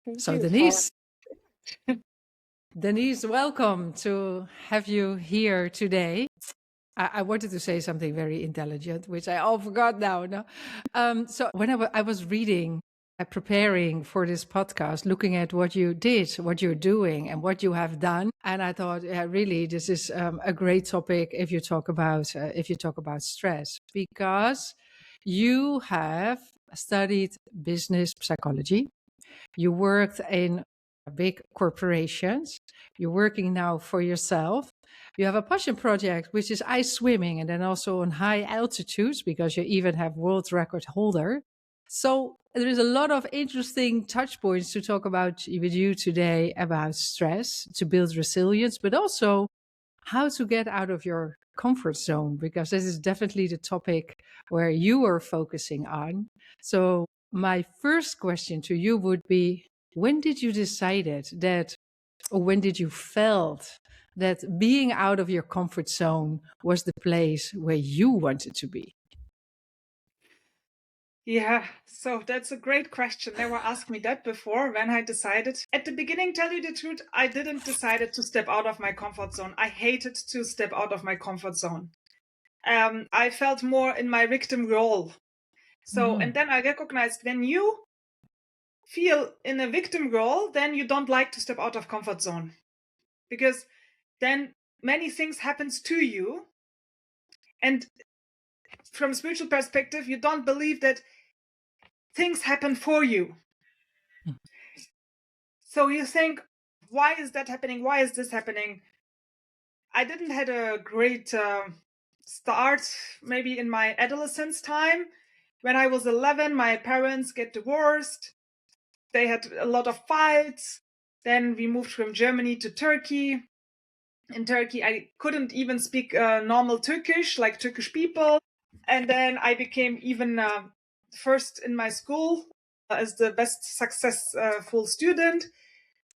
Thank So you for Denise, welcome to have you here today. I wanted to say something very intelligent, which I all forgot now. No? So when I was reading, preparing for this podcast, looking at what you did, what you're doing, and what you have done, and I thought, yeah, really, this is a great topic if you talk about stress, because you have studied business psychology. You worked in big corporations. You're working now for yourself. You have a passion project, which is ice swimming, and then also on high altitudes, because you even have world record holder. So there is a lot of interesting touch points to talk about with you today about stress, to build resilience, but also how to get out of your comfort zone, because this is definitely the topic where you are focusing on. So my first question to you would be, when did you decided that, or when did you felt that being out of your comfort zone was the place where you wanted to be? Yeah, so that's a great question. Never asked me that before when I decided. At the beginning, tell you the truth, I didn't decide to step out of my comfort zone. I hated to step out of my comfort zone. I felt more in my victim role. So, and then I recognized when you feel in a victim role, then you don't like to step out of comfort zone, because then many things happens to you. And from spiritual perspective, you don't believe that things happen for you. So you think, why is that happening? Why is this happening? I didn't had a great start maybe in my adolescence time. When I was 11, my parents get divorced. They had a lot of fights. Then we moved from Germany to Turkey. In Turkey, I couldn't even speak normal Turkish, like Turkish people. And then I became even first in my school as the best successful student.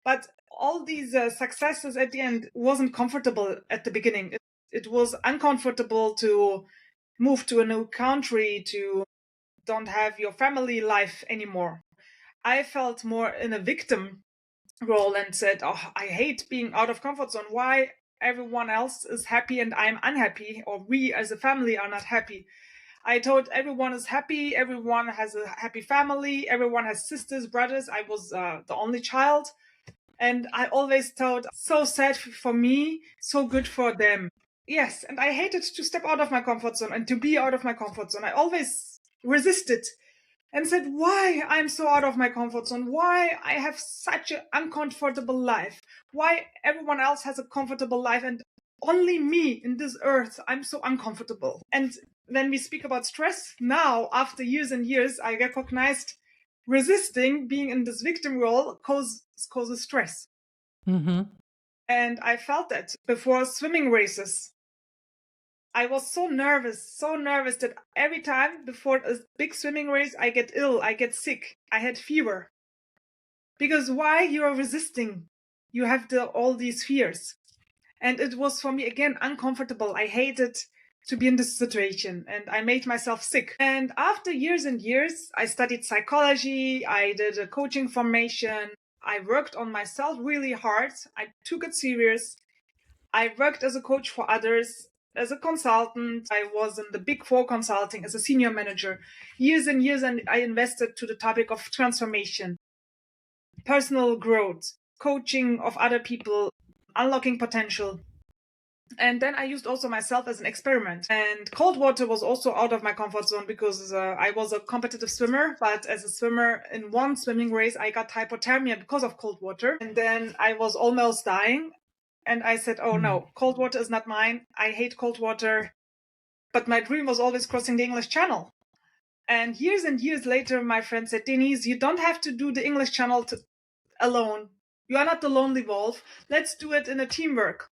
But all these successes at the end wasn't comfortable at the beginning. It was uncomfortable to move to a new country, to don't have your family life anymore. I felt more in a victim role and said, oh, I hate being out of comfort zone. Why everyone else is happy and I'm unhappy, or we as a family are not happy. I thought everyone is happy, everyone has a happy family, everyone has sisters, brothers. I was the only child. And I always thought, so sad for me, so good for them. Yes, and I hated to step out of my comfort zone and to be out of my comfort zone. I always resisted and said, why I'm so out of my comfort zone? Why I have such an uncomfortable life? Why everyone else has a comfortable life and only me in this earth, I'm so uncomfortable. And when we speak about stress, now, after years and years, I recognized resisting being in this victim role causes stress. Mm-hmm. And I felt that before swimming races. I was so nervous that every time before a big swimming race, I get ill, I get sick, I had fever. Because why you are resisting? You have all these fears. And it was for me, again, uncomfortable. I hated to be in this situation and I made myself sick. And after years and years, I studied psychology, I did a coaching formation, I worked on myself really hard, I took it serious. I worked as a coach for others, as a consultant. I was in the Big Four consulting as a senior manager. Years and years, and I invested to the topic of transformation, personal growth, coaching of other people, unlocking potential. And then I used also myself as an experiment. And cold water was also out of my comfort zone because I was a competitive swimmer. But as a swimmer in one swimming race, I got hypothermia because of cold water. And then I was almost dying. And I said, oh no, cold water is not mine. I hate cold water. But my dream was always crossing the English Channel. And years later, my friend said, Denise, you don't have to do the English Channel alone. You are not the lonely wolf. Let's do it in a teamwork.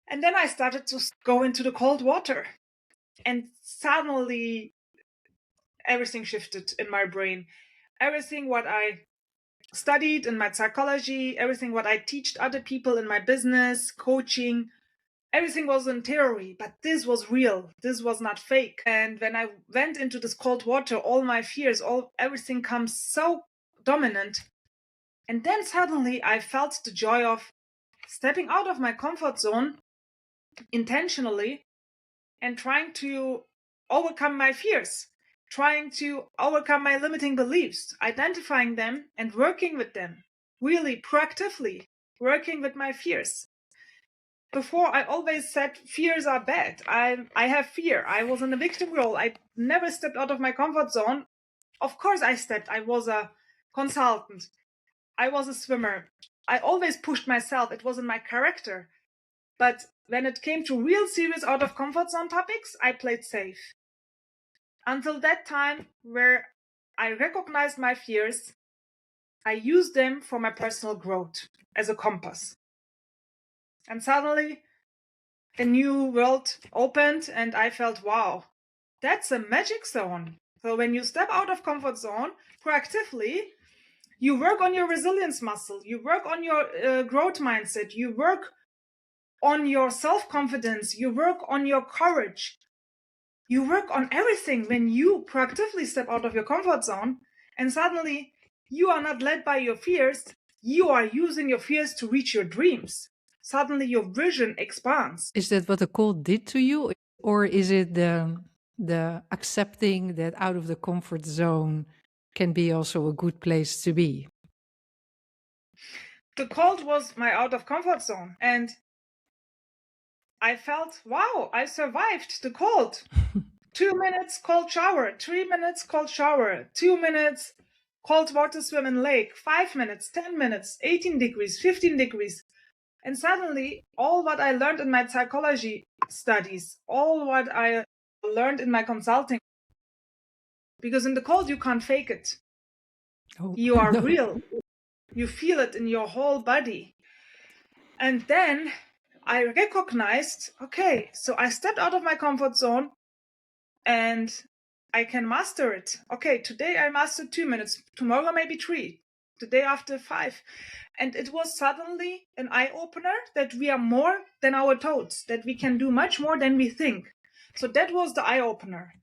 And then I started to go into the cold water. And suddenly everything shifted in my brain. Everything what I studied in my psychology, everything what I teach other people in my business, coaching, everything was in theory, but this was real. This was not fake. And when I went into this cold water, all my fears, everything comes so dominant And then suddenly I felt the joy of stepping out of my comfort zone intentionally and trying to overcome my fears, trying to overcome my limiting beliefs, identifying them and working with them, really proactively working with my fears. Before, I always said fears are bad. I have fear. I was in a victim role. I never stepped out of my comfort zone. Of course I stepped. I was a consultant. I was a swimmer. I always pushed myself. It was in my character. But when it came to real serious out of comfort zone topics, I played safe. Until that time where I recognized my fears, I used them for my personal growth as a compass. And suddenly a new world opened and I felt, wow, that's a magic zone. So when you step out of comfort zone proactively, you work on your resilience muscle, you work on your growth mindset, you work on your self-confidence, you work on your courage, you work on everything when you proactively step out of your comfort zone, and suddenly you are not led by your fears, you are using your fears to reach your dreams. Suddenly your vision expands. Is that what the cold did to you? Or is it the accepting that out of the comfort zone can be also a good place to be? The cold was my out of comfort zone, and I felt, wow, I survived the cold. 2 minutes cold shower, 3 minutes cold shower, 2 minutes cold water swim in lake, 5 minutes, 10 minutes, 18 degrees, 15 degrees. And suddenly all what I learned in my psychology studies, all what I learned in my consulting, because in the cold you can't fake it. Oh, You are no. real. You feel it in your whole body. And then I recognized, okay, so I stepped out of my comfort zone and I can master it. Okay, today I mastered 2 minutes, tomorrow maybe 3, the day after 5. And it was suddenly an eye-opener that we are more than our thoughts, that we can do much more than we think. So that was the eye-opener.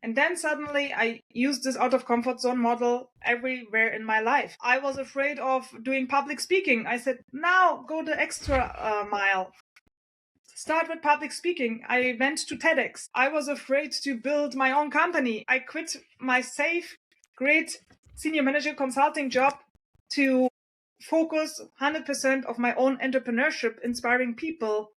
And then suddenly I used this out of comfort zone model everywhere in my life. I was afraid of doing public speaking. I said, now go the extra mile. Start with public speaking. I went to Tedx. I was afraid to build my own company. I quit my safe, great senior manager consulting job to focus 100% of my own entrepreneurship, inspiring people,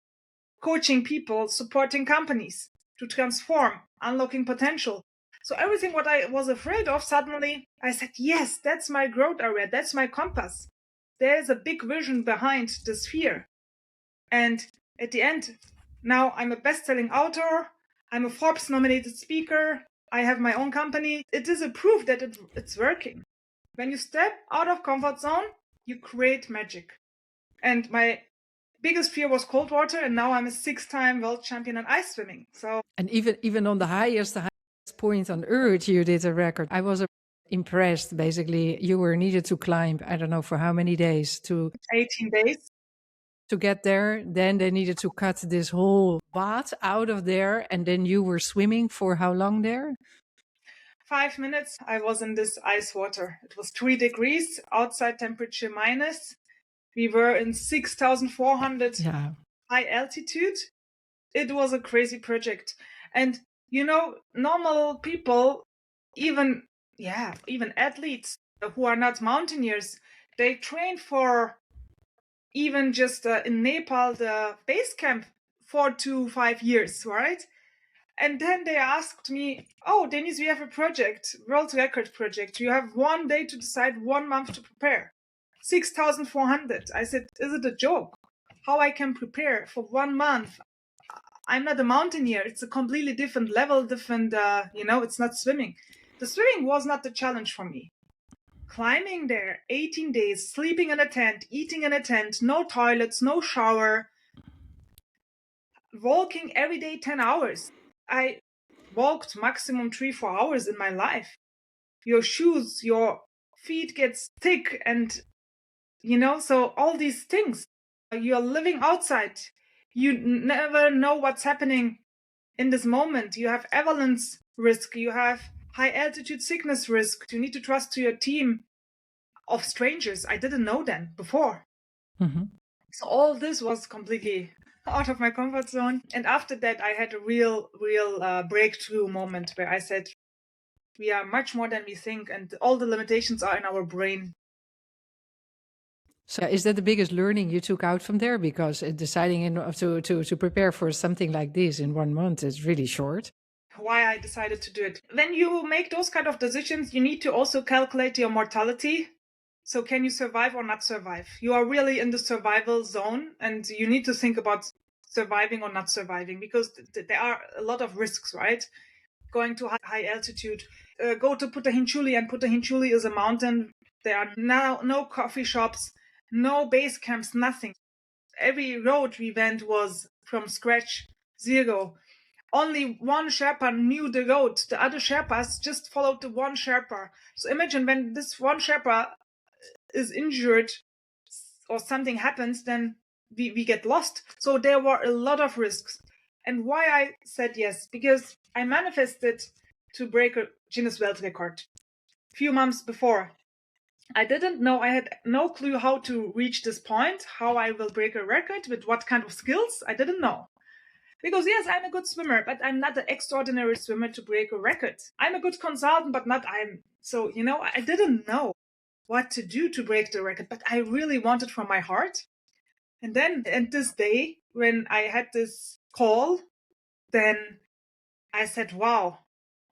coaching people, supporting companies to transform, unlocking potential. So everything what I was afraid of, suddenly I said, yes, that's my growth area. That's my compass. There's a big vision behind this fear. And at the end, now I'm a best-selling author. I'm a Forbes nominated speaker. I have my own company. It is a proof that it's working. When you step out of comfort zone, you create magic. And my biggest fear was cold water, and now I'm a 6-time world champion in ice swimming. So, and even on the highest point on earth, you did a record. I was impressed. Basically, you were needed to climb, I don't know for how many days, to 18 days to get there. Then they needed to cut this whole bath out of there, and then you were swimming for how long there? 5 minutes. I was in this ice water. It was 3 degrees, outside temperature minus. We were in 6,400 high altitude. It was a crazy project. And, normal people, even athletes who are not mountaineers, they train for even just in Nepal, the base camp, 4 to 5 years, right? And then they asked me, oh, Deniz, we have a project, world record project. You have 1 day to decide, 1 month to prepare. 6,400. I said, is it a joke? How I can prepare for 1 month? I'm not a mountaineer. It's a completely different level, different, it's not swimming. The swimming was not the challenge for me. Climbing there, 18 days, sleeping in a tent, eating in a tent, no toilets, no shower, walking every day 10 hours. I walked maximum 3-4 hours in my life. Your shoes, your feet gets thick and, so all these things. You're living outside. You never know what's happening in this moment. You have avalanche risk. You have high altitude sickness risk. You need to trust to your team. of strangers. I didn't know them before. Mm-hmm. So all this was completely out of my comfort zone. And after that, I had a real breakthrough moment where I said, we are much more than we think, and all the limitations are in our brain. So is that the biggest learning you took out from there? Because deciding to prepare for something like this in 1 month is really short. Why I decided to do it. When you make those kind of decisions, you need to also calculate your mortality. So can you survive or not survive? You are really in the survival zone, and you need to think about surviving or not surviving, because there are a lot of risks, right? Going to high altitude, go to Putahinchuli, and Putahinchuli is a mountain. There are now no coffee shops, no base camps, nothing. Every road we went was from scratch, zero. Only one Sherpa knew the road. The other Sherpas just followed the one Sherpa. So imagine when this one Sherpa is injured or something happens, then we get lost. So there were a lot of risks. And why I said yes, because I manifested to break a Guinness World Record a few months before. I didn't know, I had no clue how to reach this point, how I will break a record, with what kind of skills, I didn't know. Because yes, I'm a good swimmer, but I'm not an extraordinary swimmer to break a record. I'm a good consultant, but so, I didn't know what to do to break the record, but I really wanted from my heart. And then, and this day, when I had this call, then I said, wow,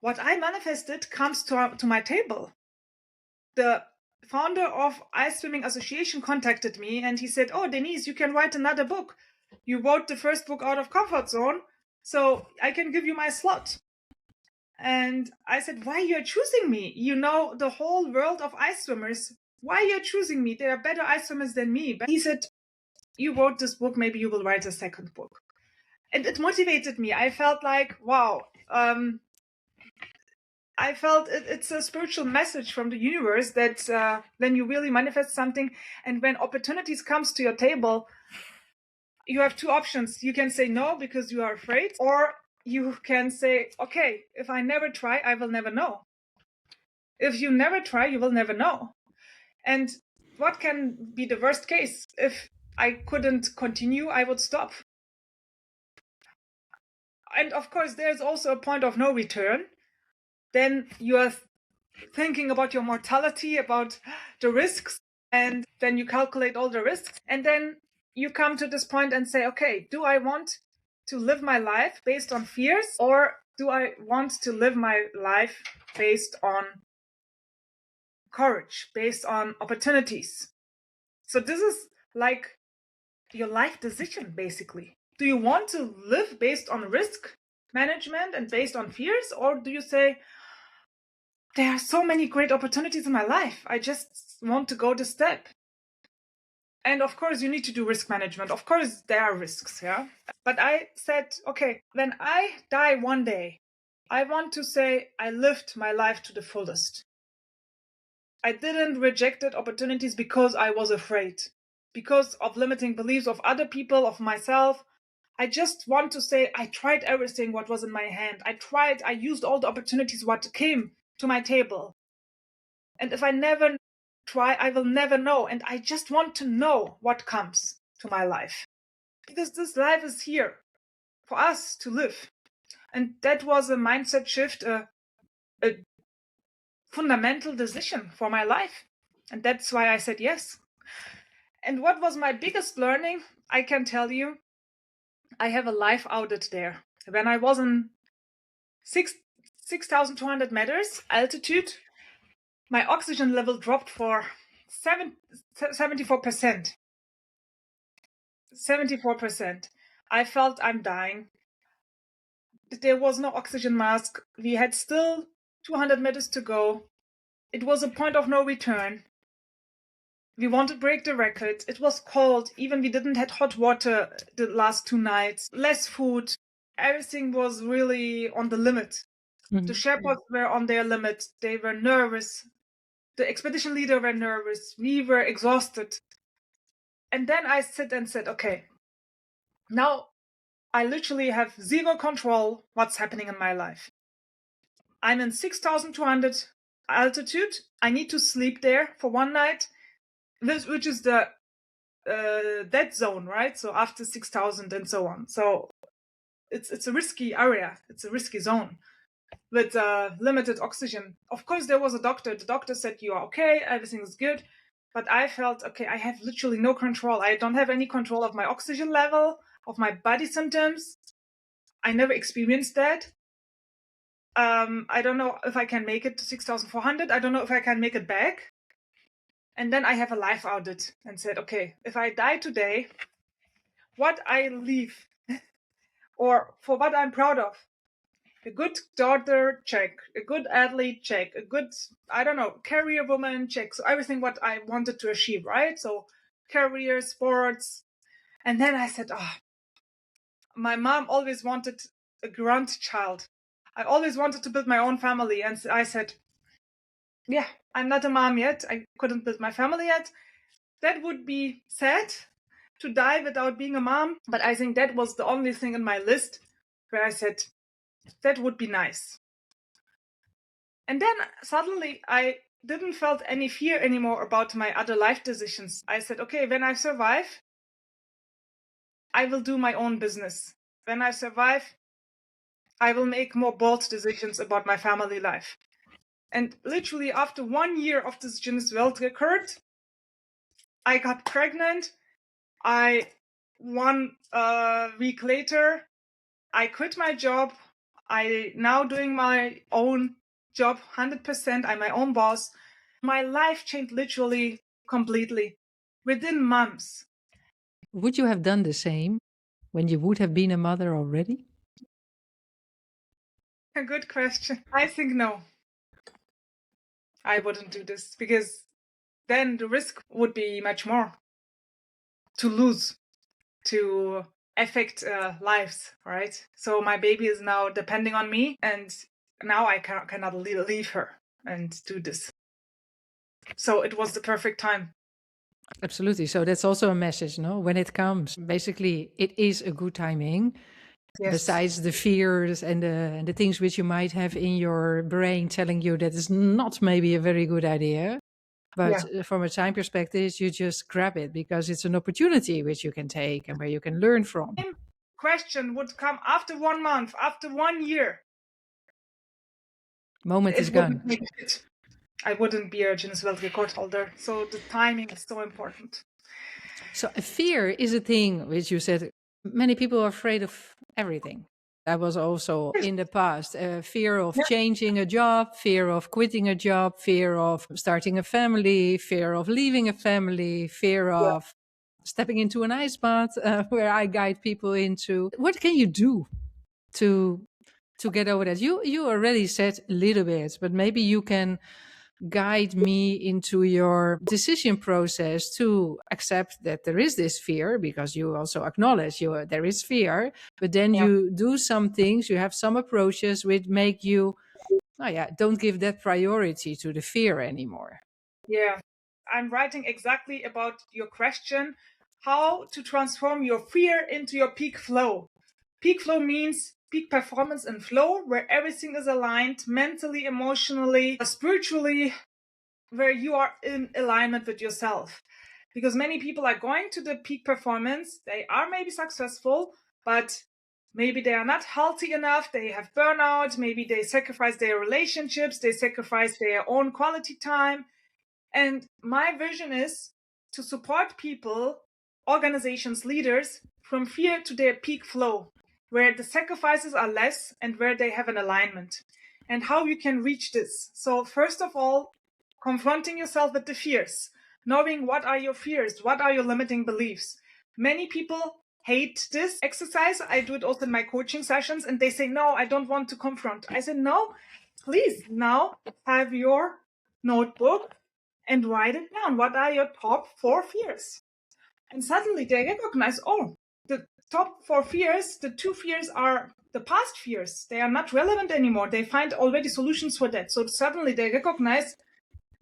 what I manifested comes to my table. The founder of Ice Swimming Association contacted me, and he said, oh, Denise, you can write another book. You wrote the first book out of comfort zone, so I can give you my slot. And I said, why you're choosing me? You know the whole world of ice swimmers. Why you're choosing me? There are better ice swimmers than me. But he said, you wrote this book, maybe you will write a second book. And it motivated me. I felt like, wow, I felt it's a spiritual message from the universe that when you really manifest something and when opportunities comes to your table, you have two options. You can say no because you are afraid, or you can say, okay, if I never try, I will never know. If you never try, you will never know. And what can be the worst case? If I couldn't continue, I would stop. And of course, there's also a point of no return. Then you are thinking about your mortality, about the risks, and then you calculate all the risks. And then you come to this point and say, okay, do I want to live my life based on fears, or do I want to live my life based on courage, based on opportunities? So this is like your life decision, basically. Do you want to live based on risk management and based on fears, or do you say, there are so many great opportunities in my life, I just want to go the step? And of course, you need to do risk management. Of course, there are risks, yeah? But I said, okay, when I die one day, I want to say I lived my life to the fullest. I didn't reject opportunities because I was afraid, because of limiting beliefs of other people, of myself. I just want to say I tried everything what was in my hand. I used all the opportunities what came to my table. And if I never try, I will never know. And I just want to know what comes to my life. Because this life is here for us to live. And that was a mindset shift, a fundamental decision for my life. And that's why I said yes. And what was my biggest learning? I can tell you, I have a life audit there. When I was in 6,200 meters altitude, my oxygen level dropped for 74%. 74%. I felt I'm dying. There was no oxygen mask. We had still 200 meters to go. It was a point of no return. We wanted to break the record. It was cold. Even we didn't have hot water the last 2 nights. Less food. Everything was really on the limit. Mm-hmm. The Sherpas were on their limit. They were nervous. The expedition leader were nervous. We were exhausted. And then I sit and said, okay, now I literally have zero control what's happening in my life. I'm in 6,200 altitude. I need to sleep there for one night, which is the dead zone, right? So after 6,000 and so on. So it's a risky area. It's a risky zone with limited oxygen. Of course, there was a doctor. The doctor said, you are okay, everything is good. But I felt, okay, I have literally no control. I don't have any control of my oxygen level, of my body symptoms. I never experienced that. I don't know if I can make it to 6,400. I don't know if I can make it back. And then I have a life audit and said, okay, if I die today, what I leave or for what I'm proud of. A good daughter, check. A good athlete, check. A good, I don't know, career woman, check. So everything what I wanted to achieve, right? So career, sports. And then I said, oh, my mom always wanted a grandchild. I always wanted to build my own family. And I said, yeah, I'm not a mom yet. I couldn't build my family yet. That would be sad to die without being a mom. But I think that was the only thing in my list where I said, that would be nice. And then suddenly I didn't felt any fear anymore about my other life decisions. I said, okay, when I survive, I will do my own business. When I survive, I will make more bold decisions about my family life. And literally after 1 year of this Guinness World Record, I got pregnant. I 1 week later, I quit my job. I now doing my own job 100%. I'm my own boss. My life changed literally completely within months. Would you have done the same when you would have been a mother already? A good question. I think no. I wouldn't do this because then the risk would be much more to lose, to affect lives, right? So my baby is now depending on me, and now I cannot leave her and do this. So it was the perfect time. Absolutely. So that's also a message, no? When it comes, basically, it is a good timing. Yes. Besides the fears and the things which you might have in your brain telling you that is not maybe a very good idea. But from a time perspective, you just grab it because it's an opportunity which you can take and where you can learn from. Question would come after 1 month, after 1 year. Moment is gone. I wouldn't be a Guinness World Record holder. So the timing is so important. So fear is a thing which you said many people are afraid of everything. That was also in the past. Fear of changing a job, fear of quitting a job, fear of starting a family, fear of leaving a family, fear of stepping into an ice bath where I guide people into. What can you do to get over that? You already said a little bit, but maybe you can guide me into your decision process to accept that there is this fear, because you also acknowledge there is fear, but then you do some things, you have some approaches which make you don't give that priority to the fear anymore. Yeah, I'm writing exactly about your question, how to transform your fear into your peak flow. Peak flow means peak performance and flow, where everything is aligned mentally, emotionally, spiritually, where you are in alignment with yourself. Because many people are going to the peak performance, they are maybe successful, but maybe they are not healthy enough, they have burnout, maybe they sacrifice their relationships, they sacrifice their own quality time. And my vision is to support people, organizations, leaders, from fear to their peak flow, where the sacrifices are less and where they have an alignment. And how you can reach this. So first of all, confronting yourself with the fears, knowing what are your fears, what are your limiting beliefs. Many people hate this exercise. I do it also in my coaching sessions, and they say, no, I don't want to confront. I said, no, please now have your notebook and write it down. What are your top 4 fears? And suddenly they recognize, oh, the top 4 fears, the 2 fears are the past fears. They are not relevant anymore. They find already solutions for that. So suddenly they recognize,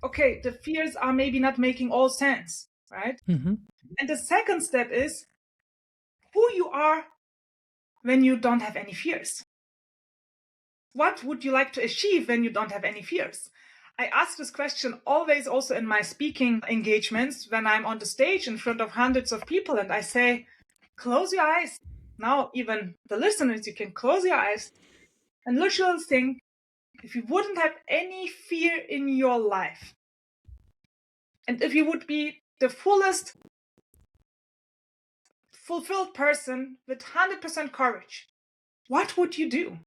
okay, the fears are maybe not making all sense, right? Mm-hmm. And the second step is who you are when you don't have any fears. What would you like to achieve when you don't have any fears? I ask this question always also in my speaking engagements when I'm on the stage in front of hundreds of people, and I say, close your eyes. Now, even the listeners, you can close your eyes and literally think, if you wouldn't have any fear in your life, and if you would be the fullest, fulfilled person with 100% courage, what would you do?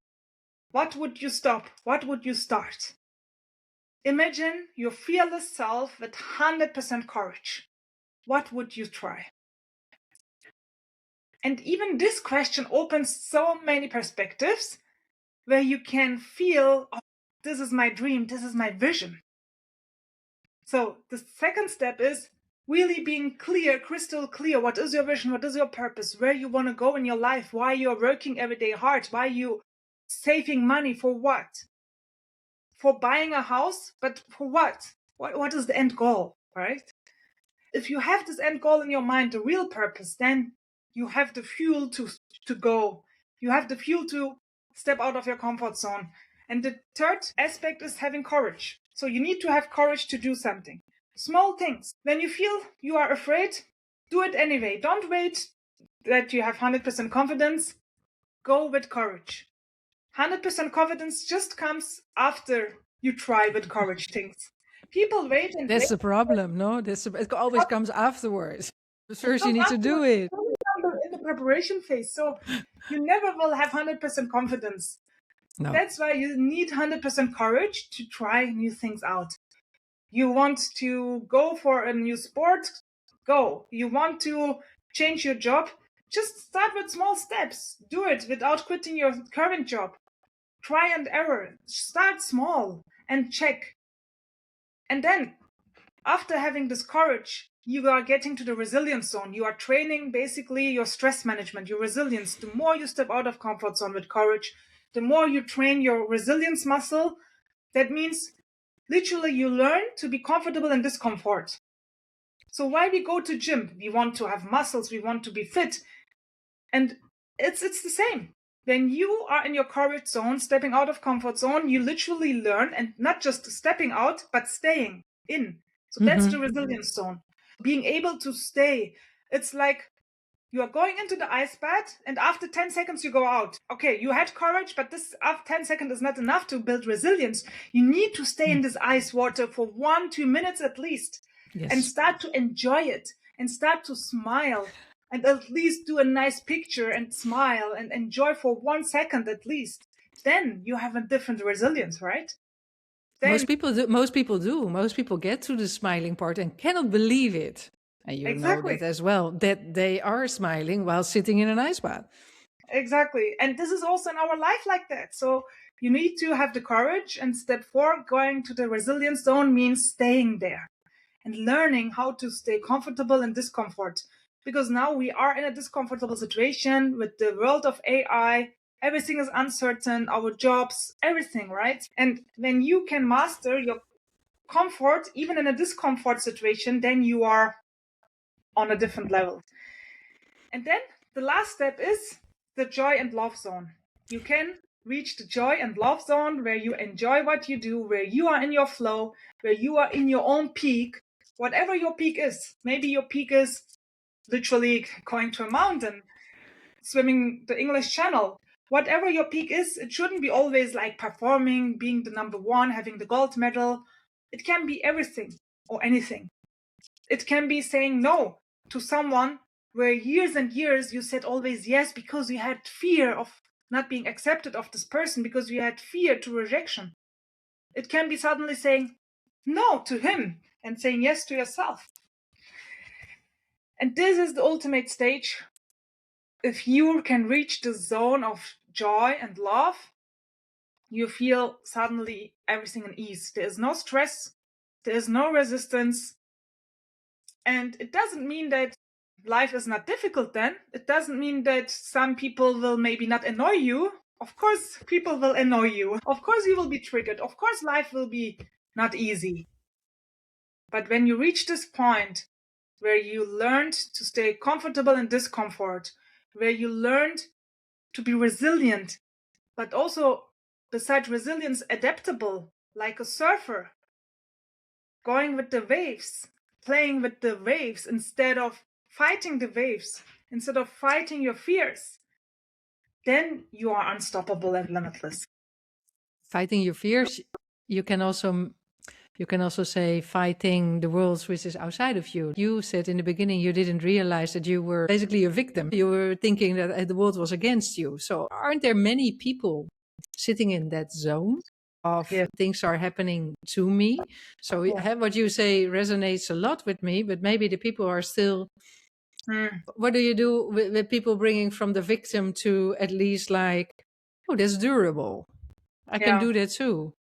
What would you stop? What would you start? Imagine your fearless self with 100% courage. What would you try? And even this question opens so many perspectives where you can feel, oh, this is my dream, this is my vision. So the second step is really being clear, crystal clear. What is your vision? What is your purpose? Where you want to go in your life? Why you're working every day hard? Why you saving money? For what? For buying a house, but for what? What is the end goal, right? If you have this end goal in your mind, the real purpose, then you have the fuel to go. You have the fuel to step out of your comfort zone. And the third aspect is having courage. So you need to have courage to do something. Small things. When you feel you are afraid, do it anyway. Don't wait that you have 100% confidence. Go with courage. 100% confidence just comes after you try with courage things. People wait and That's wait. the problem, no? It always comes afterwards. First, you need to do Afterwards, it. in the preparation phase. So you never will have 100% confidence. No. That's why you need 100% courage to try new things out. You want to go for a new sport? Go. You want to change your job? Just start with small steps. Do it without quitting your current job. Try and error. Start small and check. And then, after having this courage, you are getting to the resilience zone. You are training basically your stress management, your resilience. The more you step out of comfort zone with courage, the more you train your resilience muscle. That means literally you learn to be comfortable in discomfort. So why we go to gym? We want to have muscles, we want to be fit. And it's the same. When you are in your courage zone, stepping out of comfort zone, you literally learn, and not just stepping out, but staying in. So that's the resilience zone. Being able to stay. It's like you are going into the ice bath, and after 10 seconds you go out. Okay, you had courage, but this after 10 seconds is not enough to build resilience. You need to stay in this ice water for 1-2 minutes at least. Yes. And start to enjoy it and start to smile and at least do a nice picture and smile and enjoy for 1 second at least. Then you have a different resilience, right? Then, most people do. Most people get to the smiling part and cannot believe it. And you know that as well, that they are smiling while sitting in an ice bath. Exactly. And this is also in our life like that. So you need to have the courage. And step 4, going to the resilience zone, means staying there and learning how to stay comfortable in discomfort. Because now we are in a discomfortable situation with the world of AI. Everything is uncertain, our jobs, everything, right? And when you can master your comfort, even in a discomfort situation, then you are on a different level. And then the last step is the joy and love zone. You can reach the joy and love zone where you enjoy what you do, where you are in your flow, where you are in your own peak, whatever your peak is. Maybe your peak is literally going to a mountain, swimming the English Channel. Whatever your peak is, it shouldn't be always like performing, being the number one, having the gold medal. It can be everything or anything. It can be saying no to someone where years and years you said always yes because you had fear of not being accepted of this person, because you had fear to rejection. It can be suddenly saying no to him and saying yes to yourself. And this is the ultimate stage. If you can reach the zone of joy and love, you feel suddenly everything in ease. There is no stress, there is no resistance. And it doesn't mean that life is not difficult then. It doesn't mean that some people will maybe not annoy you. Of course, people will annoy you. Of course, you will be triggered. Of course, life will be not easy. But when you reach this point where you learned to stay comfortable in discomfort, where you learned to be resilient, but also, besides resilience, adaptable, like a surfer. going with the waves, playing with the waves instead of fighting the waves, instead of fighting your fears, then you are unstoppable and limitless. Fighting your fears, you can also say fighting the world which is outside of you. You said in the beginning you didn't realize that you were basically a victim. You were thinking that the world was against you. So aren't there many people sitting in that zone of things are happening to me? So what you say resonates a lot with me, but maybe the people are still... What do you do with people bringing from the victim to at least like, oh, that's durable. I can do that too.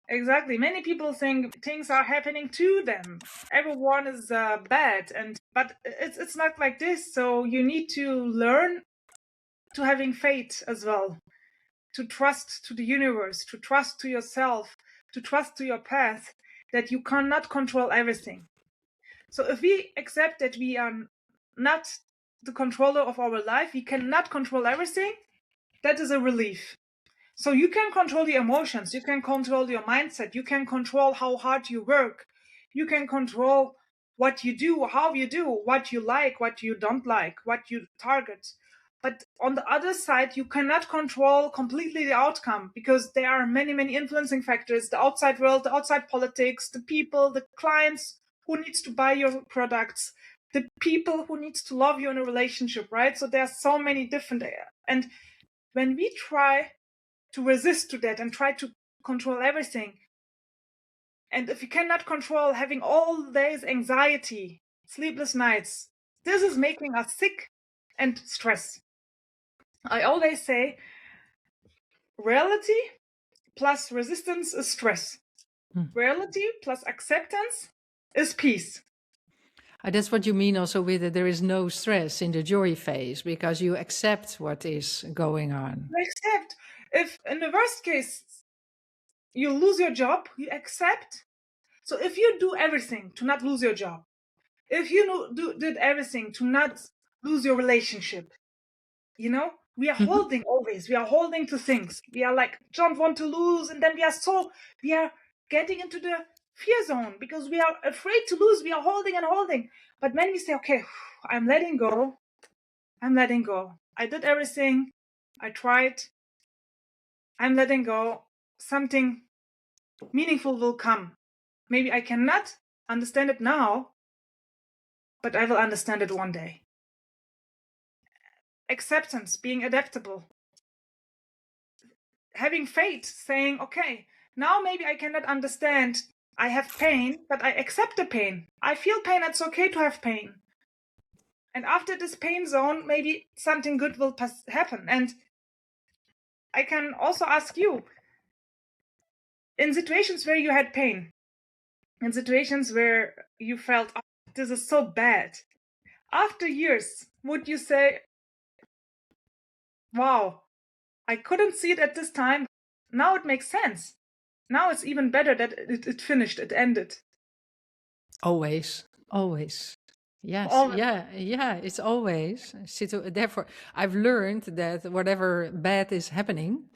Exactly. Many people think things are happening to them. Everyone is bad, but it's not like this. So you need to learn to having faith as well, to trust to the universe, to trust to yourself, to trust to your path, that you cannot control everything. So if we accept that we are not the controller of our life, we cannot control everything, that is a relief. So you can control the emotions, you can control your mindset, you can control how hard you work, you can control what you do, how you do, what you like, what you don't like, what you target. But on the other side, you cannot control completely the outcome, because there are many, many influencing factors: the outside world, the outside politics, the people, the clients who needs to buy your products, the people who needs to love you in a relationship, right? So there are so many different, and when we try to resist to that and try to control everything, and if you cannot control having all days anxiety, sleepless nights, this is making us sick and stress. I always say reality plus resistance is stress. Reality plus acceptance is peace. That's what you mean also with it. There is no stress in the joy phase because you accept what is going on. Accept. If in the worst case you lose your job, you accept. So if you do everything to not lose your job, if you did everything to not lose your relationship, we are holding always. We are holding to things. We are like, don't want to lose. And then we are getting into the fear zone because we are afraid to lose. We are holding and holding. But when we say, okay, I'm letting go. I'm letting go. I did everything. I tried. I'm letting go. Something meaningful will come. Maybe I cannot understand it now, but I will understand it one day. Acceptance, being adaptable. Having faith, saying, okay, now maybe I cannot understand. I have pain, but I accept the pain. I feel pain. It's okay to have pain. And after this pain zone, maybe something good will happen. And I can also ask you, in situations where you had pain, in situations where you felt, oh, this is so bad, after years, would you say, wow, I couldn't see it at this time. Now it makes sense. Now it's even better that it finished, it ended. Always. Yes, Always. yeah, it's always. Therefore, I've learned that whatever bad is happening,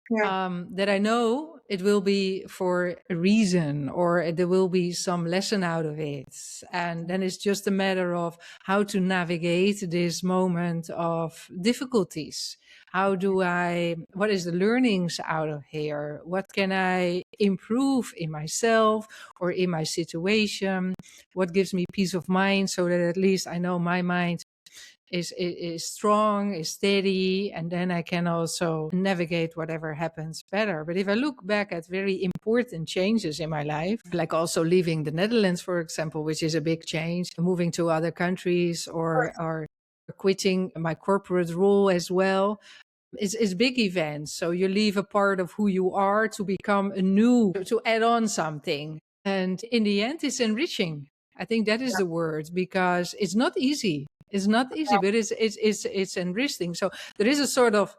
that I know it will be for a reason, or there will be some lesson out of it. And then it's just a matter of how to navigate this moment of difficulties. What is the learnings out of here? What can I improve in myself or in my situation? What gives me peace of mind so that at least I know my mind is strong, is steady, and then I can also navigate whatever happens better. But if I look back at very important changes in my life, like also leaving the Netherlands, for example, which is a big change, moving to other countries or quitting my corporate role as well, it's big events. So you leave a part of who you are to become to add on something. And in the end, it's enriching. I think that is the word, because it's not easy. It's not easy, but it's enriching. So there is a sort of,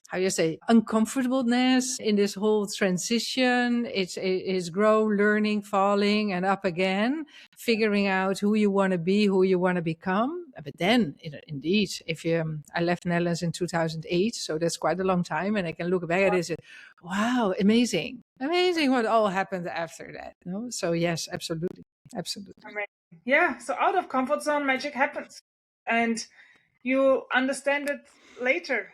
how you say, uncomfortableness in this whole transition. It's grow, learning, falling, and up again, figuring out who you want to be, who you want to become. But then, indeed, if you, I left Netherlands in 2008, so that's quite a long time, and I can look back at it and say, wow, amazing what all happened after that. No? So yes, absolutely. Yeah, so out of comfort zone, magic happens. And you understand it later.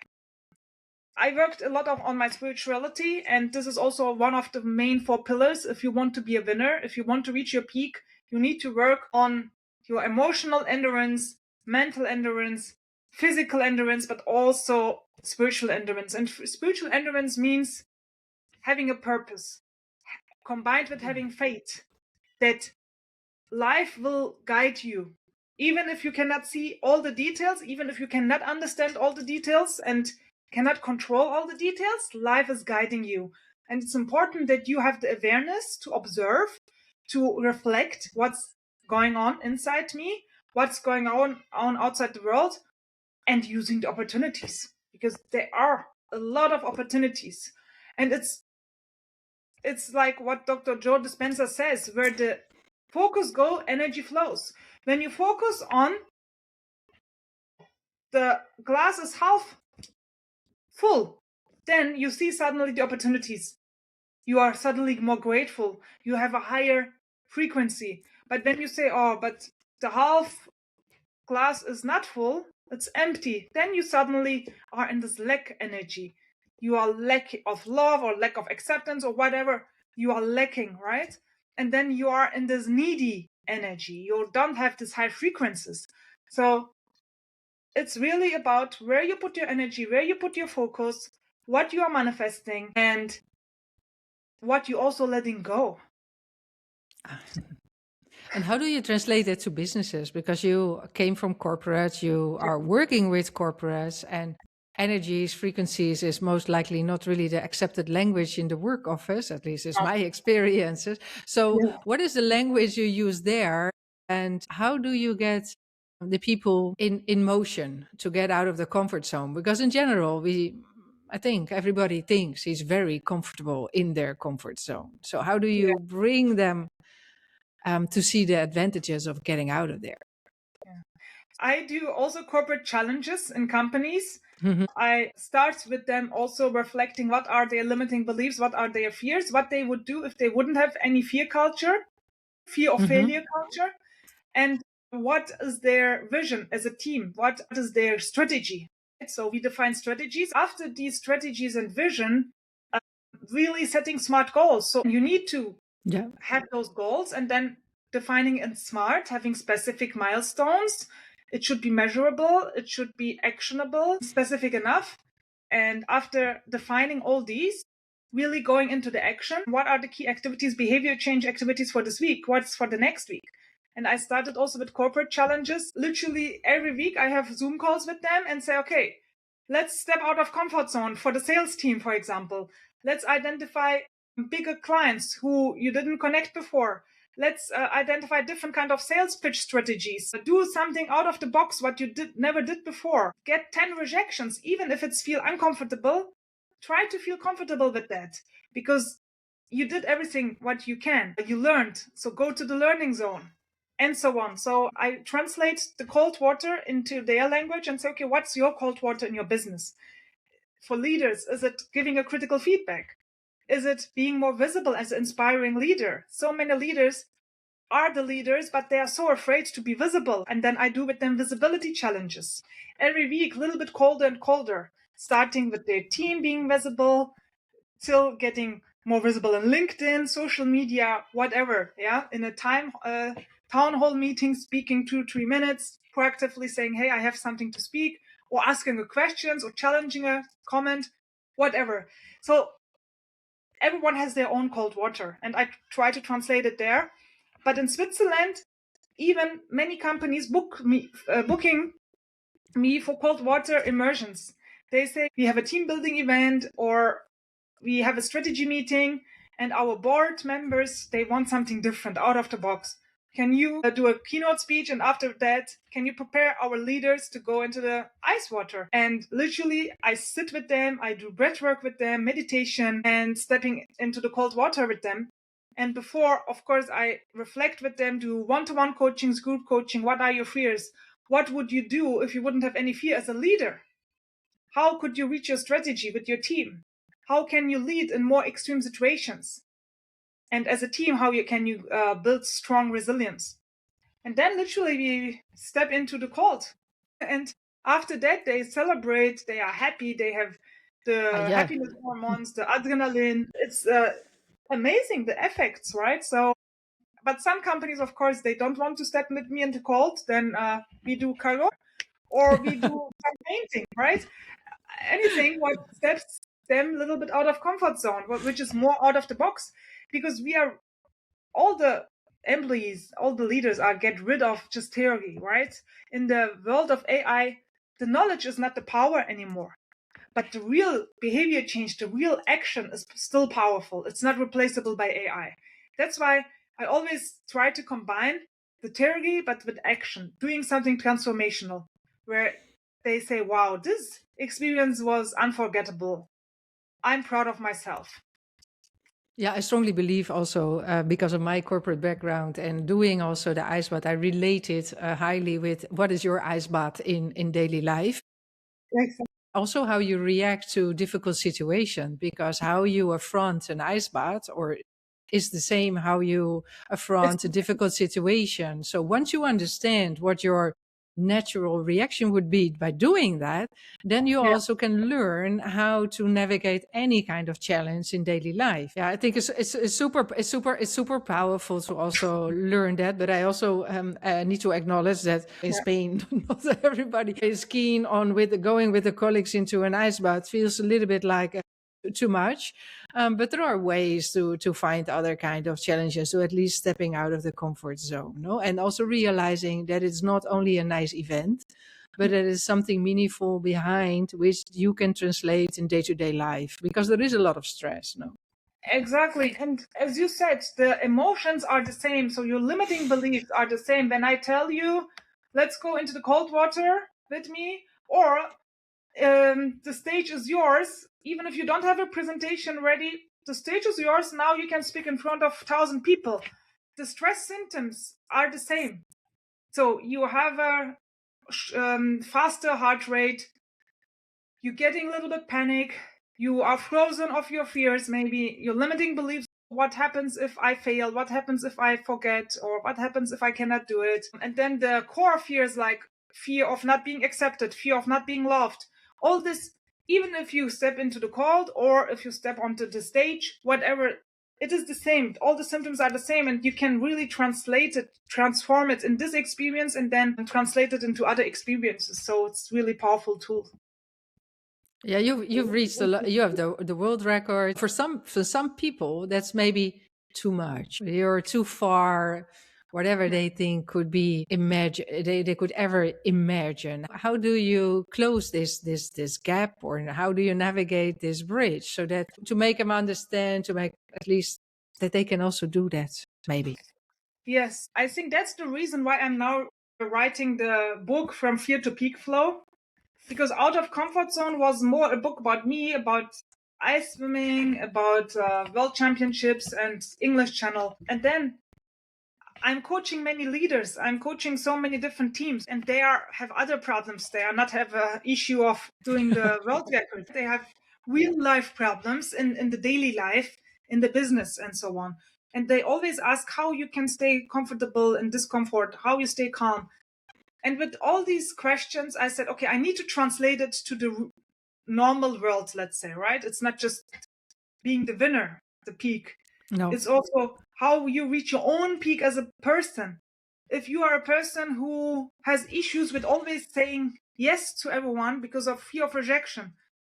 I worked a lot on my spirituality, and this is also one of the main 4 pillars. If you want to be a winner, if you want to reach your peak, you need to work on your emotional endurance, mental endurance, physical endurance, but also spiritual endurance. And spiritual endurance means having a purpose, combined with having faith that life will guide you. Even if you cannot see all the details, even if you cannot understand all the details and cannot control all the details, life is guiding you. And it's important that you have the awareness to observe, to reflect what's going on inside me, what's going on outside the world, and using the opportunities, because there are a lot of opportunities. And it's like what Dr. Joe Dispenza says, where the focus go, energy flows. When you focus on the glass is half full, then you see suddenly the opportunities. You are suddenly more grateful. You have a higher frequency. But when you say, oh, but the half glass is not full, it's empty, then you suddenly are in this lack energy. You are lack of love or lack of acceptance or whatever. You are lacking, right? And then you are in this needy energy. You don't have these high frequencies. So it's really about where you put your energy, where you put your focus, what you are manifesting, and what you also letting go. And how do you translate that to businesses? Because you came from corporate, you are working with corporates, and energies, frequencies is most likely not really the accepted language in the work office, at least is my experiences. So what is the language you use there? And how do you get the people in motion to get out of the comfort zone? Because in general, I think everybody thinks he's very comfortable in their comfort zone. So how do you bring them to see the advantages of getting out of there? I do also corporate challenges in companies. I start with them also reflecting what are their limiting beliefs, what are their fears, what they would do if they wouldn't have any fear culture, fear of failure culture, and what is their vision as a team, what is their strategy. So we define strategies. After these strategies and vision, really setting smart goals. So you need to have those goals and then defining it smart, having specific milestones. It should be measurable, it should be actionable, specific enough. And after defining all these, really going into the action, what are the key activities, behavior change activities for this week? What's for the next week? And I started also with corporate challenges. Literally every week I have Zoom calls with them and say, okay, let's step out of comfort zone for the sales team, for example. Let's identify bigger clients who you didn't connect before. Let's identify different kind of sales pitch strategies. Do something out of the box, what you never did before. Get 10 rejections, even if it's feel uncomfortable. Try to feel comfortable with that, because you did everything what you can. You learned, so go to the learning zone, and so on. So I translate the cold water into their language and say, okay, what's your cold water in your business? For leaders, is it giving a critical feedback? Is it being more visible as an inspiring leader? So many leaders are the leaders, but they are so afraid to be visible. And then I do with them visibility challenges. Every week, a little bit colder and colder, starting with their team being visible, till getting more visible in LinkedIn, social media, whatever. Yeah, in a town hall meeting, speaking 2-3 minutes, proactively saying, hey, I have something to speak, or asking a questions or challenging a comment, whatever. So everyone has their own cold water, and I try to translate it there. But in Switzerland, even many companies booking me for cold water immersions. They say we have a team building event, or we have a strategy meeting, and our board members, they want something different, out of the box. Can you do a keynote speech? And after that, can you prepare our leaders to go into the ice water? And literally, I sit with them, I do breath work with them, meditation, and stepping into the cold water with them. And before, of course, I reflect with them, do one-to-one coachings, group coaching. What are your fears? what would you do if you wouldn't have any fear as a leader? How could you reach your strategy with your team? How can you lead in more extreme situations? And as a team, how can you build strong resilience? And then literally we step into the cold. And after that, they celebrate, they are happy, they have the happiness hormones, the adrenaline. It's amazing, the effects, right? So, but some companies, of course, they don't want to step with me in the cold. Then we do karaoke or we do some painting, right? Anything what steps them a little bit out of comfort zone, which is more out of the box, because we are all the employees, all the leaders are get rid of just theory, right? In the world of AI, the knowledge is not the power anymore, but the real behavior change, the real action is still powerful. It's not replaceable by AI. That's why I always try to combine the theory, but with action, doing something transformational, where they say, wow, this experience was unforgettable. I'm proud of myself. Yeah, I strongly believe also because of my corporate background and doing also the ice bath, I relate it highly with what is your ice bath in daily life. Exactly. Also how you react to difficult situation, because how you affront an ice bath or is the same how you affront a difficult situation. So once you understand what your natural reaction would be by doing that, then you Yeah. also can learn how to navigate any kind of challenge in daily life. Yeah, I think it's super powerful to also learn that. But I also need to acknowledge that in Spain, not everybody is keen on going with the colleagues into an ice bath. Feels a little bit like too much. But there are ways to find other kind of challenges, so at least stepping out of the comfort zone, no? And also realizing that it's not only a nice event, but there is something meaningful behind which you can translate in day-to-day life, because there is a lot of stress, no? Exactly. And as you said, the emotions are the same. So your limiting beliefs are the same. When I tell you, let's go into the cold water with me, or the stage is yours, even if you don't have a presentation ready, the stage is yours. Now you can speak in front of 1,000 people. The stress symptoms are the same. So you have a faster heart rate, you're getting a little bit panic, you are frozen of your fears, maybe your limiting beliefs. What happens if I fail? What happens if I forget? Or what happens if I cannot do it? And then the core fears like fear of not being accepted, fear of not being loved. All this, even if you step into the cold or if you step onto the stage, whatever, it is the same. All the symptoms are the same, and you can really translate it, transform it in this experience, and then translate it into other experiences. So it's really powerful tool. Yeah, you've reached you have the world record. For some people, that's maybe too much. You're too far. Whatever they think could be imagine, they could ever imagine. How do you close this gap, or how do you navigate this bridge so that to make them understand, to make at least that they can also do that, maybe? Yes, I think that's the reason why I'm now writing the book From Fear to PeakFlow, because Out of Comfort Zone was more a book about me, about ice swimming, about world championships and English channel. And then I'm coaching many leaders. I'm coaching so many different teams, and they have other problems. They are not have an issue of doing the world record. They have real life problems in the daily life, in the business, and so on. And they always ask how you can stay comfortable in discomfort, how you stay calm. And with all these questions, I said, okay, I need to translate it to the normal world, let's say, right? It's not just being the winner, the peak. No. It's also how you reach your own peak as a person. If you are a person who has issues with always saying yes to everyone because of fear of rejection,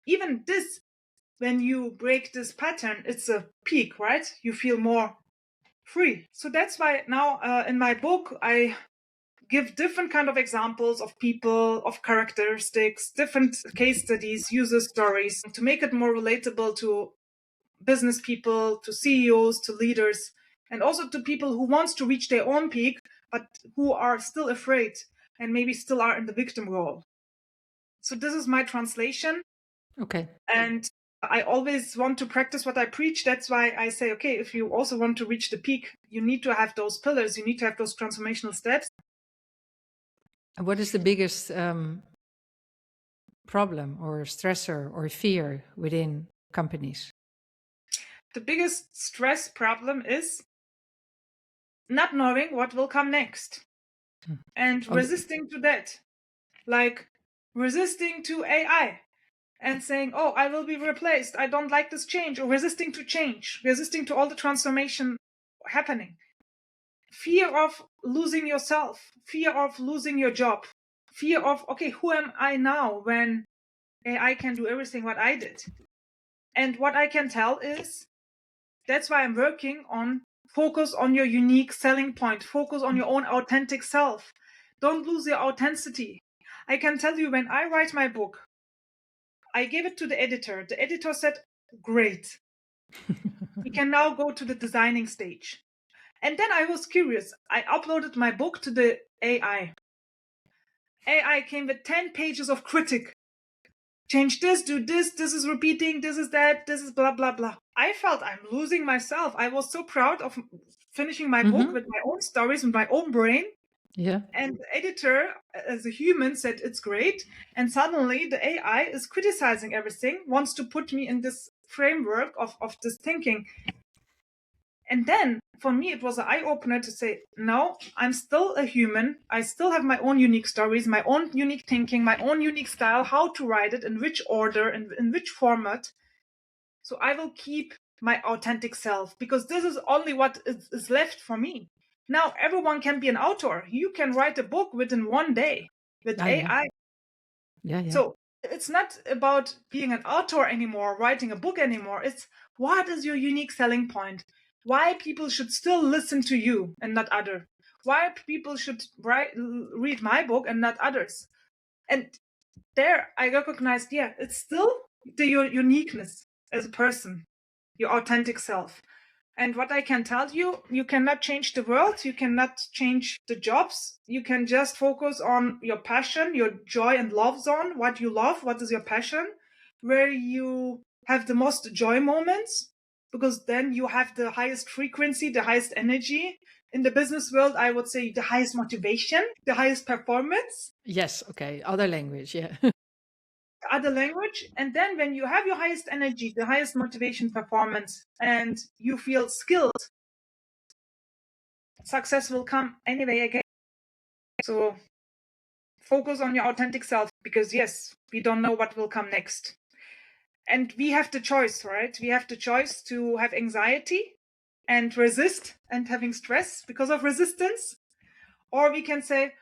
even this, when you break this pattern, it's a peak, right? You feel more free. So that's why now in my book, I give different kind of examples of people, of characteristics, different case studies, user stories to make it more relatable to business people, to CEOs, to leaders, and also to people who wants to reach their own peak, but who are still afraid and maybe still are in the victim role. So this is my translation. Okay. And I always want to practice what I preach. That's why I say, okay, if you also want to reach the peak, you need to have those pillars. You need to have those transformational steps. And what is the biggest problem or stressor or fear within companies? The biggest stress problem is not knowing what will come next and resisting to that. Like resisting to AI and saying, oh, I will be replaced. I don't like this change. Or resisting to change, resisting to all the transformation happening. Fear of losing yourself, fear of losing your job, fear of, okay, who am I now when AI can do everything what I did? And what I can tell is that's why I'm working on focus on your unique selling point, focus on your own authentic self. Don't lose your authenticity. I can tell you when I write my book, I gave it to the editor. The editor said, great. We can now go to the designing stage. And then I was curious. I uploaded my book to the AI. AI came with 10 pages of critic. Change this, do this is repeating, this is that, this is blah, blah, blah. I felt I'm losing myself. I was so proud of finishing my book with my own stories, with my own brain. Yeah. And the editor, as a human, said it's great. And suddenly the AI is criticizing everything, wants to put me in this framework of this thinking. And then for me, it was an eye-opener to say, no, I'm still a human. I still have my own unique stories, my own unique thinking, my own unique style, how to write it, in which order, and in which format. So I will keep my authentic self because this is only what is left for me. Now everyone can be an author. You can write a book within one day with AI. Yeah. So it's not about being an author anymore, writing a book anymore. It's what is your unique selling point? Why people should still listen to you and not other? Why people should read my book and not others? And there I recognized, yeah, it's still your uniqueness as a person, your authentic self. And what I can tell you, you cannot change the world. You cannot change the jobs. You can just focus on your passion, your joy and love zone, what you love, what is your passion, where you have the most joy moments, because then you have the highest frequency, the highest energy. In the business world, I would say the highest motivation, the highest performance. Yes. Okay. Other language. Yeah. Other language. And then when you have your highest energy, the highest motivation, performance, and you feel skilled, success will come anyway again. So focus on your authentic self because yes, we don't know what will come next. And we have the choice, right? We have the choice to have anxiety and resist and having stress because of resistance. Or we can say,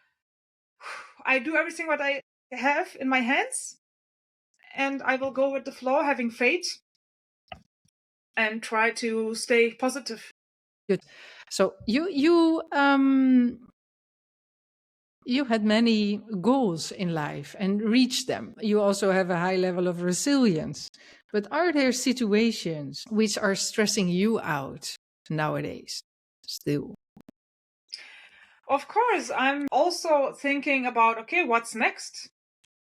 I do everything what I have in my hands and I will go with the flow, having faith and try to stay positive. Good. So you had many goals in life and reached them. You also have a high level of resilience. But are there situations which are stressing you out nowadays still? Of course, I'm also thinking about, okay, what's next?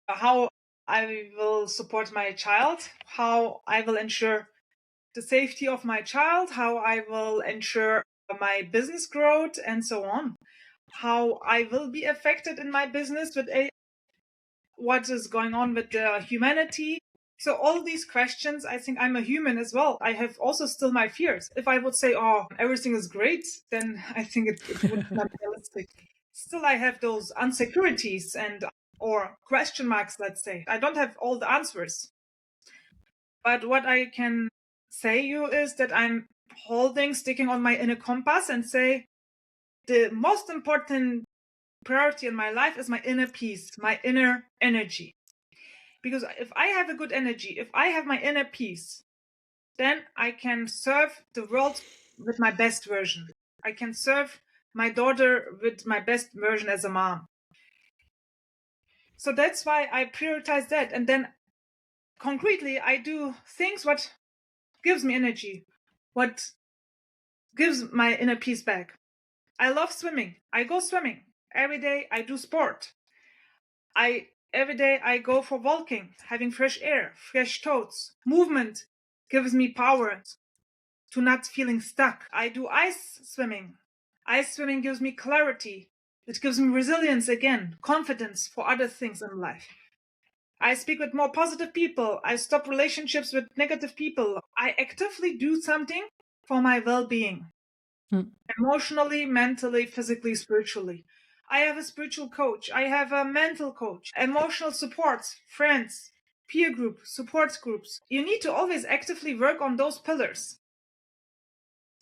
How I will support my child, how I will ensure the safety of my child, how I will ensure my business growth, and so on. How I will be affected in my business with what is going on with the humanity. So all these questions, I think I'm a human as well. I have also still my fears. If I would say, oh, everything is great, then I think it would not be realistic. Still, I have those insecurities and or question marks, let's say. I don't have all the answers. But what I can say you is that I'm sticking on my inner compass and say the most important priority in my life is my inner peace, my inner energy. Because if I have a good energy, if I have my inner peace, then I can serve the world with my best version. I can serve my daughter with my best version as a mom. So that's why I prioritize that. And then concretely, I do things what gives me energy, what gives my inner peace back. I love swimming. I go swimming. Every day I do sport. Every day I go for walking, having fresh air, fresh thoughts. Movement gives me power to not feeling stuck. I do ice swimming. Ice swimming gives me clarity It gives me resilience again, confidence for other things in life. I speak with more positive people. I stop relationships with negative people. I actively do something for my well-being. Emotionally, mentally, physically, spiritually. I have a spiritual coach. I have a mental coach, emotional support, friends, peer group, support groups. You need to always actively work on those pillars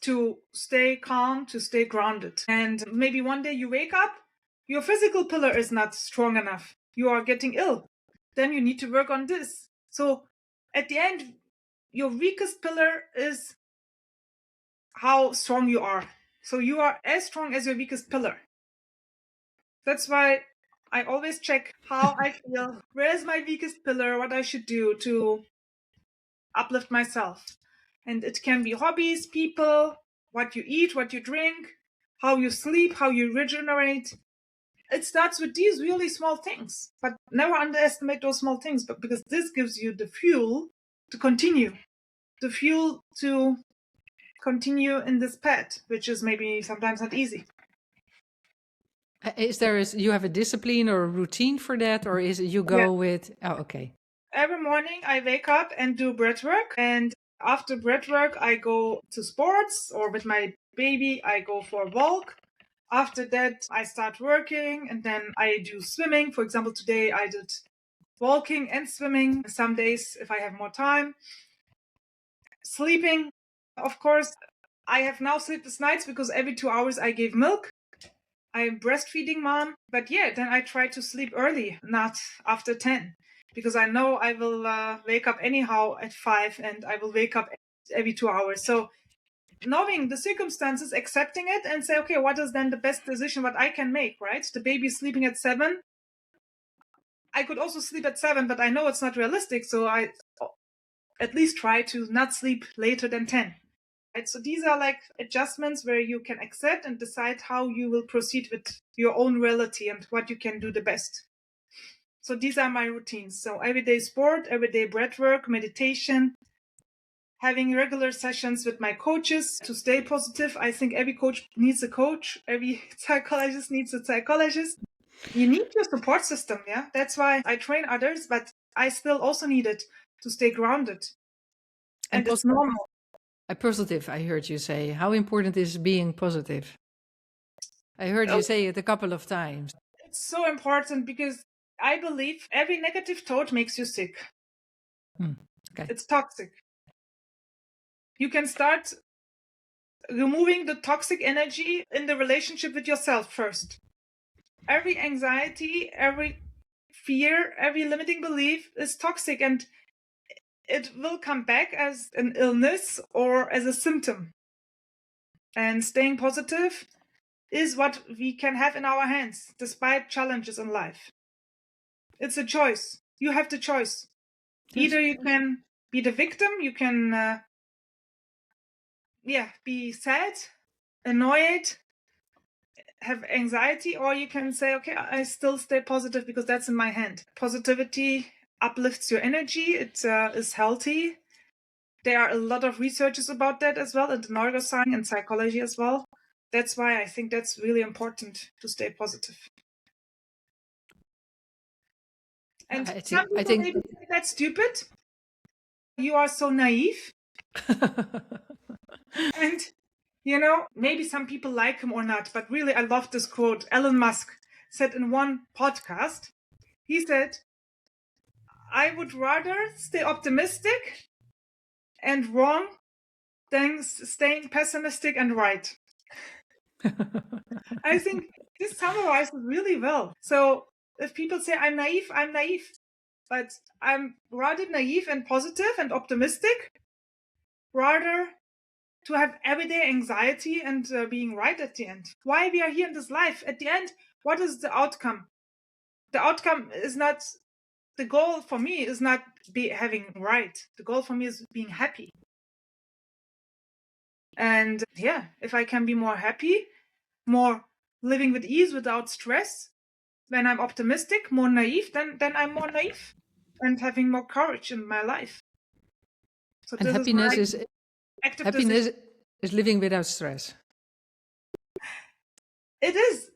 to stay calm, to stay grounded. And maybe one day you wake up, your physical pillar is not strong enough. You are getting ill. Then you need to work on this. So at the end, your weakest pillar is how strong you are. So you are as strong as your weakest pillar. That's why I always check how I feel, where's my weakest pillar, what I should do to uplift myself. And it can be hobbies, people, what you eat, what you drink, how you sleep, how you regenerate. It starts with these really small things, but never underestimate those small things, but because this gives you the fuel to continue, the fuel to continue in this path, which is maybe sometimes not easy. You have a discipline or a routine for that, or is it you go with? Oh, okay. Every morning I wake up and do breath work, and after breath work I go to sports, or with my baby I go for a walk. After that I start working, and then I do swimming. For example, today I did walking and swimming. Some days if I have more time. Sleeping, of course. I have now sleepless nights because every 2 hours I give milk. I'm breastfeeding mom, but then I try to sleep early, not after 10, because I know I will wake up anyhow at 5, and I will wake up every 2 hours. So knowing the circumstances, accepting it, and say, okay, what is then the best decision what I can make, right? The baby is sleeping at 7. I could also sleep at 7, but I know it's not realistic, so I at least try to not sleep later than 10. Right? So these are like adjustments where you can accept and decide how you will proceed with your own reality and what you can do the best. So these are my routines. So everyday sport, everyday breath work, meditation, having regular sessions with my coaches to stay positive. I think every coach needs a coach. Every psychologist needs a psychologist. You need your support system. Yeah. That's why I train others, but I still also need it to stay grounded. And it's normal. Positive, I heard you say. How important is being positive? I heard you say it a couple of times. It's so important because I believe every negative thought makes you sick. Okay. It's toxic. You can start removing the toxic energy in the relationship with yourself first. Every anxiety, every fear, every limiting belief is toxic, and it will come back as an illness or as a symptom. And staying positive is what we can have in our hands despite challenges in life. It's a choice. You have the choice. Either you can be the victim, you can be sad, annoyed, have anxiety, or you can say, okay, I still stay positive because that's in my hand. Positivity uplifts your energy. It is healthy. There are a lot of researches about that as well, in the neuroscience and psychology as well. That's why I think that's really important to stay positive. And some people maybe think that's stupid. You are so naive. And maybe some people like him or not, but really I love this quote. Elon Musk said in one podcast, he said, I would rather stay optimistic and wrong than staying pessimistic and right. I think this summarizes really well. So if people say I'm naive, but I'm rather naive and positive and optimistic, rather to have everyday anxiety and being right at the end. Why we are here in this life? At the end, what is the outcome? The outcome is not, the goal for me is not having right. The goal for me is being happy. And if I can be more happy, more living with ease without stress, when I'm optimistic, more naive, then I'm more naive and having more courage in my life. So and happiness is living without stress. It is.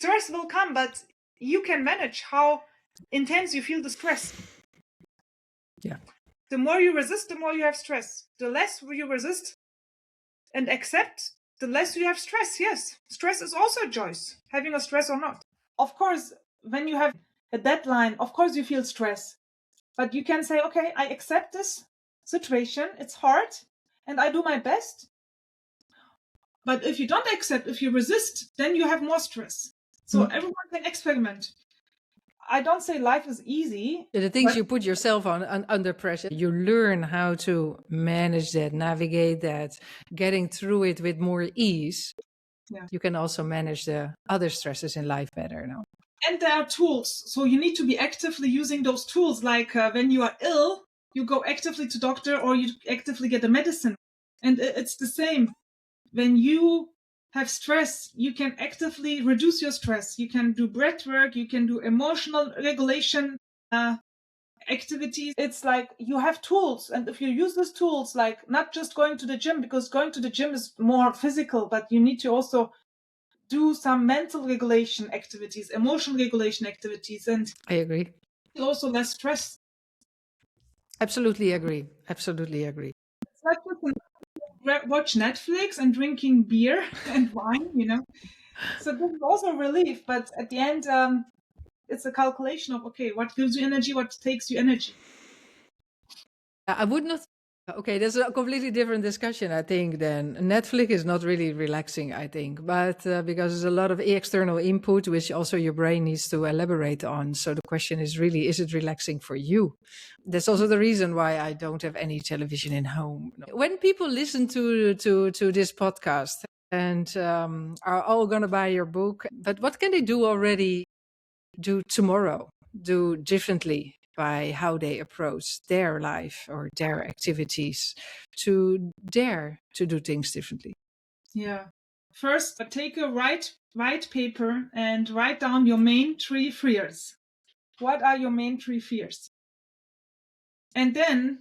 Stress will come, but you can manage how intense you feel the stress. Yeah. The more you resist, the more you have stress. The less you resist and accept, the less you have stress. Yes, stress is also a choice, having a stress or not. Of course, when you have a deadline, of course you feel stress. But you can say, okay, I accept this situation. It's hard and I do my best. But if you don't accept, if you resist, then you have more stress. So everyone can experiment. I don't say life is easy. The things you put yourself on under pressure, you learn how to manage that, navigate that, getting through it with more ease. Yeah. You can also manage the other stresses in life better now. And there are tools. So you need to be actively using those tools. Like when you are ill, you go actively to doctor or you actively get a medicine. And it's the same. When you have stress, you can actively reduce your stress. You can do breath work. You can do emotional regulation activities. It's like you have tools. And if you use these tools, like not just going to the gym, because going to the gym is more physical, but you need to also do some mental regulation activities, emotional regulation activities, and I agree. Also less stress. Absolutely agree. Absolutely agree. It's not just watch Netflix and drinking beer and wine, So this is also a relief, but at the end, it's a calculation of, okay, what gives you energy, what takes you energy. I would not. Okay, that's a completely different discussion, I think, then. Netflix is not really relaxing, I think, but because there's a lot of external input, which also your brain needs to elaborate on. So the question is really, is it relaxing for you? That's also the reason why I don't have any television in home. When people listen to this podcast and are all going to buy your book, but what can they do tomorrow, do differently by how they approach their life or their activities to dare to do things differently? Yeah. First, take a white paper and write down your main 3 fears. What are your main 3 fears? And then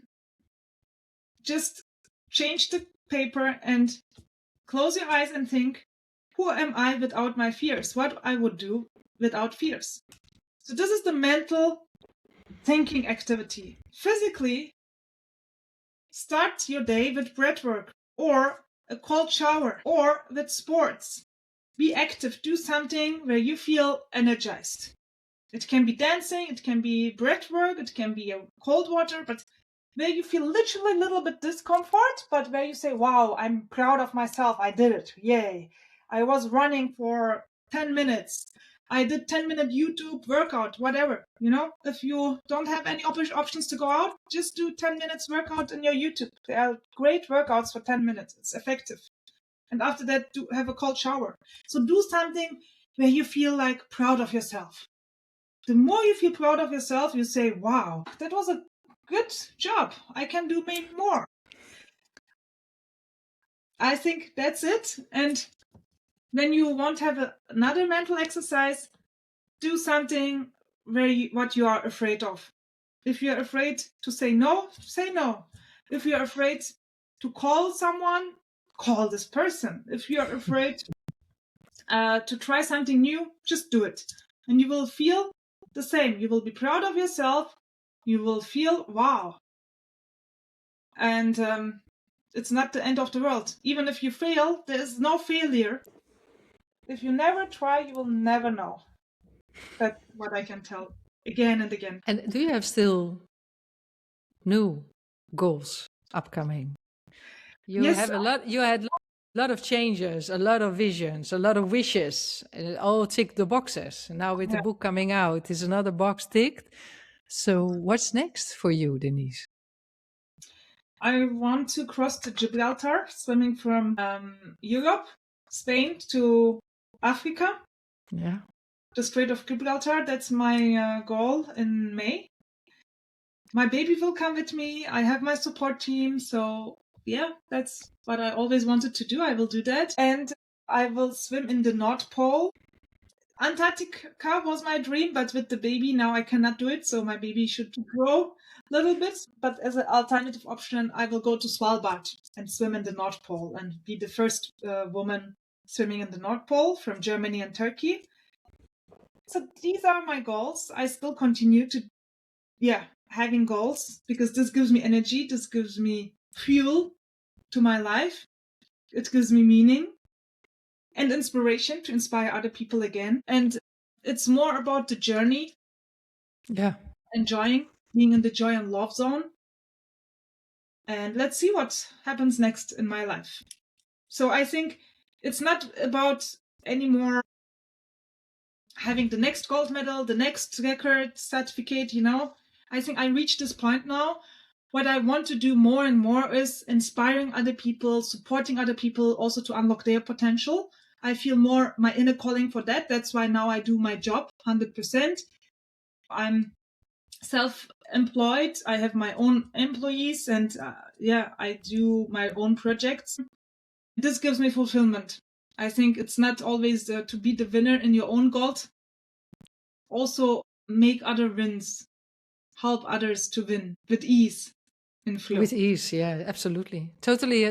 just change the paper and close your eyes and think, who am I without my fears? What I would do without fears. So this is the mental thinking activity. Physically, start your day with breath work or a cold shower or with sports. Be active. Do something where you feel energized. It can be dancing, it can be breath work, it can be a cold water, but where you feel literally a little bit discomfort, but where you say, wow, I'm proud of myself. I did it. Yay. I was running for 10 minutes. I did 10-minute YouTube workout, whatever. If you don't have any options to go out, just do 10 minutes workout in your YouTube. There are great workouts for 10 minutes. It's effective. And after that, have a cold shower. So do something where you feel like proud of yourself. The more you feel proud of yourself, you say, wow, that was a good job. I can do maybe more. I think that's it. And when you want to have another mental exercise, do something what you are afraid of. If you're afraid to say no, say no. If you're afraid to call someone, call this person. If you're afraid to try something new, just do it. And you will feel the same. You will be proud of yourself. You will feel, wow. And it's not the end of the world. Even if you fail, there is no failure. If you never try, you will never know. That's what I can tell again and again. And do you have still new goals upcoming? You had a lot of changes, a lot of visions, a lot of wishes, and it all ticked the boxes. Now with the book coming out, is another box ticked. So what's next for you, Deniz? I want to cross the Gibraltar, swimming from Europe, Spain to Africa. Yeah. The Strait of Gibraltar, that's my goal in May. My baby will come with me. I have my support team. So yeah, that's what I always wanted to do. I will do that. And I will swim in the North Pole. Antarctica was my dream, but with the baby now I cannot do it. So my baby should grow a little bit. But as an alternative option, I will go to Svalbard and swim in the North Pole and be the first woman swimming in the North Pole from Germany and Turkey. So these are my goals. I still continue to, having goals, because this gives me energy. This gives me fuel to my life. It gives me meaning and inspiration to inspire other people again. And it's more about the journey. Yeah. Enjoying being in the joy and love zone. And let's see what happens next in my life. So I think it's not about anymore having the next gold medal, the next record certificate, I think I reached this point now. What I want to do more and more is inspiring other people, supporting other people also to unlock their potential. I feel more my inner calling for that. That's why now I do my job 100%. I'm self-employed. I have my own employees and I do my own projects. This gives me fulfillment. I think it's not always to be the winner in your own gold. Also make other wins, help others to win with ease in flow. With ease, yeah, absolutely. Totally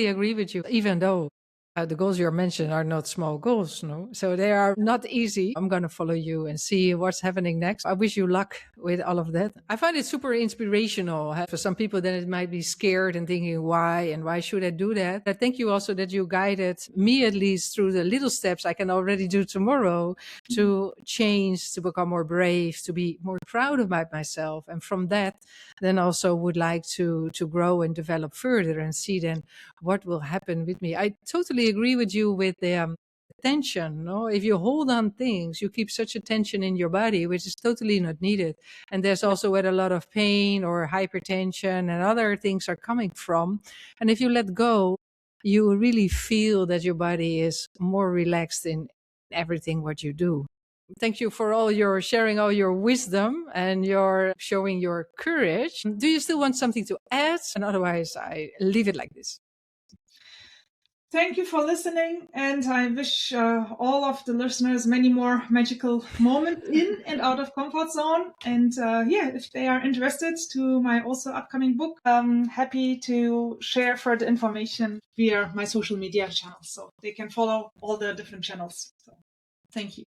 agree with you. Even though the goals you mentioned are not small goals, no? So they are not easy. I'm going to follow you and see what's happening next. I wish you luck with all of that. I find it super inspirational. For some people, then it might be scared and thinking, why should I do that? I thank you also that you guided me, at least through the little steps I can already do tomorrow to change, to become more brave, to be more proud about myself. And from that, then also would like to grow and develop further and see then what will happen with me. I totally agree with you with the tension. No, if you hold on things, you keep such a tension in your body, which is totally not needed. And there's also where a lot of pain or hypertension and other things are coming from. And if you let go, you really feel that your body is more relaxed in everything what you do. Thank you for all your sharing, all your wisdom and your showing your courage. Do you still want something to add? And otherwise, I leave it like this. Thank you for listening, and I wish all of the listeners many more magical moments in and out of comfort zone. And if they are interested to my also upcoming book, I'm happy to share further information via my social media channels, so they can follow all the different channels. So, thank you.